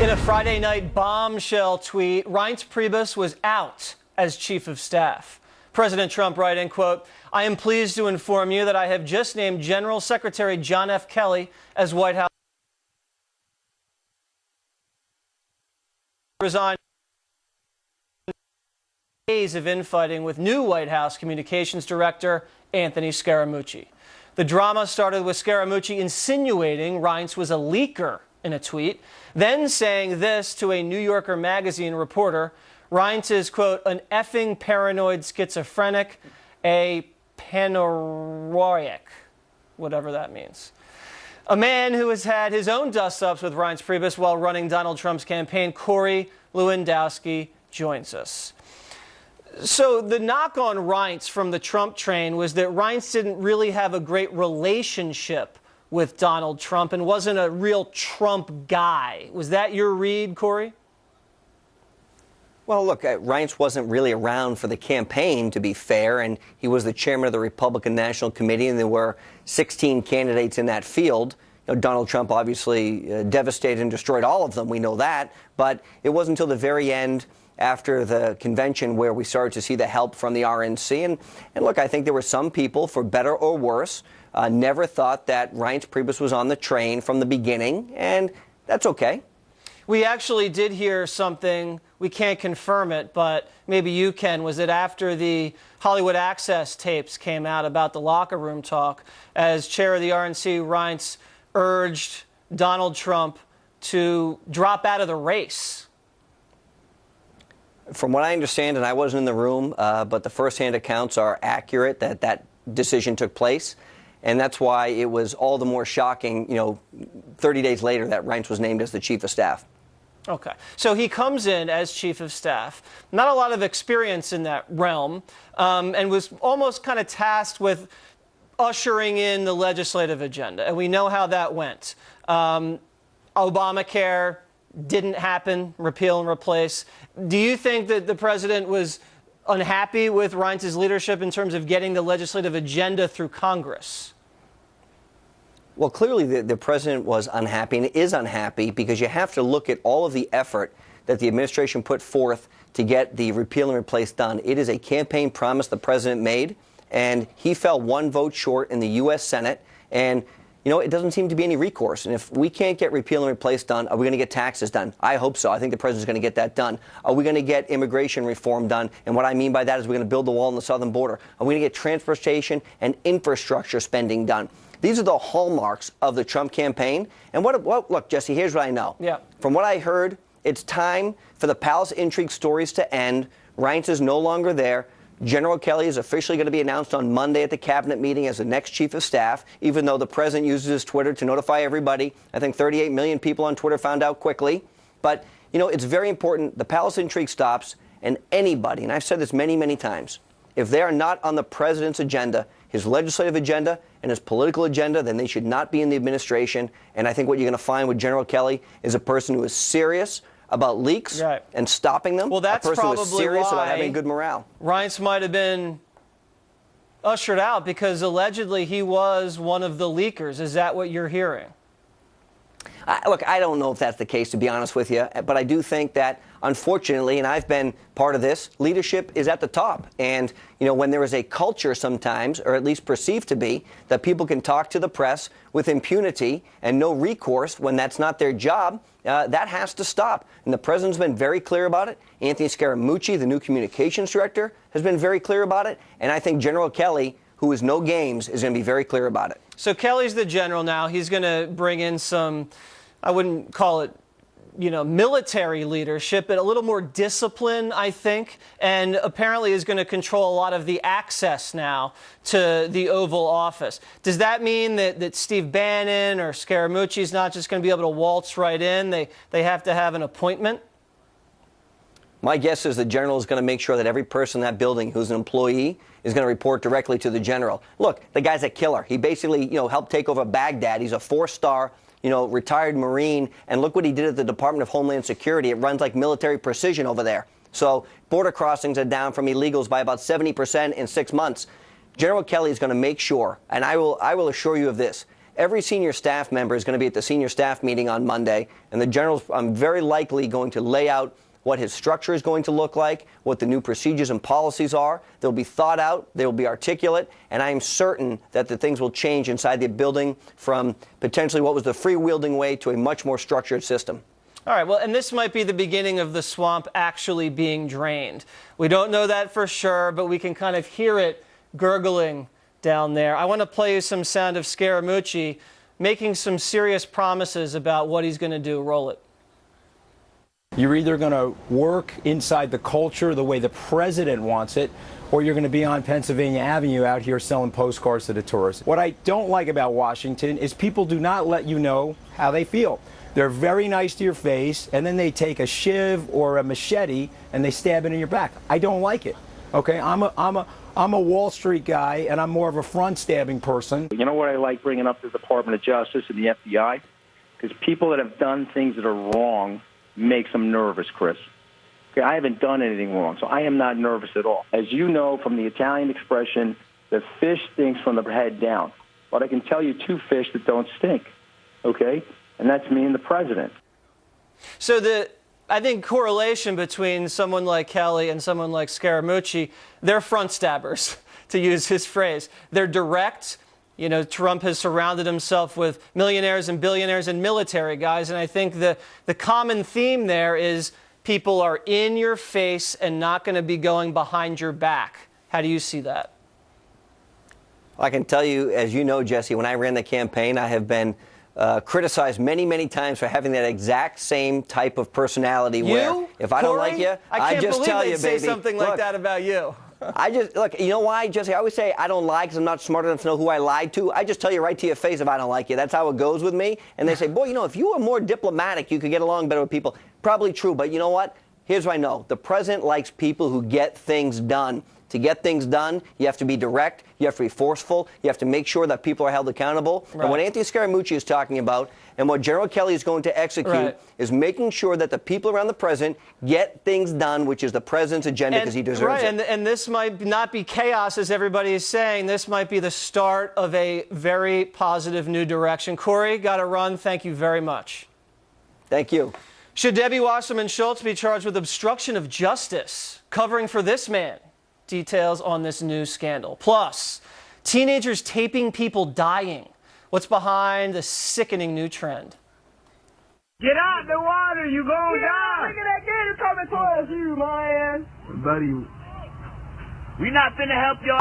In a Friday night bombshell tweet, Reince Priebus was out as chief of staff. President Trump writing, quote, "I am pleased to inform you that I have just named General Secretary John F. Kelly as White House resigned days of infighting with new White House Communications Director Anthony Scaramucci. The drama started with Scaramucci insinuating Reince was a leaker in a tweet, then saying this to a New Yorker magazine reporter: Reince is, quote, an effing paranoid schizophrenic, a paranoiac, whatever that means. A man who has had his own dust-ups with Reince Priebus while running Donald Trump's campaign, Corey Lewandowski, joins us. So the knock on Reince from the Trump train was that Reince didn't really have a great relationship with Donald Trump and wasn't a real Trump guy. Was that your read, Corey? Well, look, Reince wasn't really around for the campaign, to be fair, and he was the chairman of the Republican National Committee, and there were 16 candidates in that field. You know, Donald Trump obviously devastated and destroyed all of them. We know that. But it wasn't until the very end, after the convention, where we started to see the help from the RNC. And look, I think there were some people, for better or worse, never thought that Reince Priebus was on the train from the beginning, and that's okay. We actually did hear something, we can't confirm it, but maybe you can. Was it after the Hollywood Access tapes came out about the locker room talk, as chair of the RNC, Reince urged Donald Trump to drop out of the race? From what I understand, and I wasn't in the room, but the firsthand accounts are accurate that that decision took place. And that's why it was all the more shocking, 30 days later, that Reince was named as the chief of staff. Okay. So he comes in as chief of staff, not a lot of experience in that realm, and was almost kind of tasked with ushering in the legislative agenda. And we know how that went. Obamacare didn't happen, repeal and replace. Do you think that the president was unhappy with Reince's leadership in terms of getting the legislative agenda through Congress? Well, clearly the president was unhappy and is unhappy, because you have to look at all of the effort that the administration put forth to get the repeal and replace done. It is a campaign promise the president made, and he fell one vote short in the U.S. Senate. And it doesn't seem to be any recourse. And if we can't get repeal and replace done, are we going to get taxes done? I hope so. I think the president's going to get that done. Are we going to get immigration reform done? And what I mean by that is we're going to build the wall on the southern border. Are we going to get transportation and infrastructure spending done? These are the hallmarks of the Trump campaign. And look, Jesse, here's what I know. Yeah. From what I heard, it's time for the palace intrigue stories to end. Reince is no longer there. General Kelly is officially going to be announced on Monday at the cabinet meeting as the next chief of staff, even though the president uses his Twitter to notify everybody. I think 38 million people on Twitter found out quickly. But, it's very important. The palace intrigue stops, and anybody, and I've said this many, many times, if they are not on the president's agenda, his legislative agenda and his political agenda, then they should not be in the administration. And I think what you're going to find with General Kelly is a person who is serious about leaks and stopping them. Well, that's a person probably who is serious about having good morale. Reince might have been ushered out because allegedly he was one of the leakers. Is that what you're hearing? Look, I don't know if that's the case, to be honest with you, but I do think that, unfortunately, and I've been part of this, leadership is at the top. And, when there is a culture sometimes, or at least perceived to be, that people can talk to the press with impunity and no recourse when that's not their job, that has to stop. And the president's been very clear about it. Anthony Scaramucci, the new communications director, has been very clear about it. And I think General Kelly, who is no games, is going to be very clear about it. So Kelly's the general now. He's going to bring in some, I wouldn't call it, military leadership, but a little more discipline, I think, and apparently is going to control a lot of the access now to the Oval Office. Does that mean that Steve Bannon or Scaramucci is not just going to be able to waltz right in? They have to have an appointment? My guess is the general is going to make sure that every person in that building who's an employee is going to report directly to the general. Look, the guy's a killer. He basically, helped take over Baghdad. He's a 4-star retired Marine, and look what he did at the Department of Homeland Security. It runs like military precision over there. So border crossings are down from illegals by about 70% in 6 months. General Kelly is going to make sure, and I will assure you of this, every senior staff member is going to be at the senior staff meeting on Monday, and the general's very likely going to lay out what his structure is going to look like, what the new procedures and policies are. They'll be thought out, they'll be articulate, and I am certain that the things will change inside the building from potentially what was the free-wielding way to a much more structured system. All right, well, and this might be the beginning of the swamp actually being drained. We don't know that for sure, but we can kind of hear it gurgling down there. I want to play you some sound of Scaramucci making some serious promises about what he's going to do. Roll it. You're either going to work inside the culture the way the president wants it, or you're going to be on Pennsylvania Avenue out here selling postcards to the tourists. What I don't like about Washington is people do not let you know how they feel. They're very nice to your face, and then they take a shiv or a machete and they stab it in your back. I don't like it. Okay, I'm a Wall Street guy, and I'm more of a front stabbing person. You know what I like bringing up the Department of Justice and the FBI? Because people that have done things that are wrong makes them nervous, Chris. Okay, I haven't done anything wrong, so I am not nervous at all. As you know from the Italian expression, the fish stinks from the head down. But I can tell you two fish that don't stink, okay? And that's me and the president. So I think correlation between someone like Kelly and someone like Scaramucci, they're front stabbers, to use his phrase. They're direct. You know, Trump has surrounded himself with millionaires and billionaires and military guys, and I think the common theme there is people are in your face and not going to be going behind your back. How do you see that? I can tell you, as you know, Jesse, when I ran the campaign, I have been criticized many, many times for having that exact same type of personality. Where if I don't like you, I just tell you, baby. I can't believe they say something like that about you. Look, you know why, Jesse? I always say I don't lie because I'm not smart enough to know who I lied to. I just tell you right to your face if I don't like you. That's how it goes with me. And they say, boy, you know, if you were more diplomatic, you could get along better with people. Probably true, but you know what? Here's what I know. The president likes people who get things done. To get things done, you have to be direct, you have to be forceful, you have to make sure that people are held accountable. Right. And what Anthony Scaramucci is talking about and what General Kelly is going to execute is making sure that the people around the president get things done, which is the president's agenda, because he deserves it. And this might not be chaos, as everybody is saying. This might be the start of a very positive new direction. Corey, got to run. Thank you very much. Thank you. Should Debbie Wasserman Schultz be charged with obstruction of justice? Covering for this man. Details on this new scandal. Plus, teenagers taping people dying. What's behind the sickening new trend? Get out the water, you gonna die! Look at that gator coming towards you, man! Buddy, we not finna help y'all.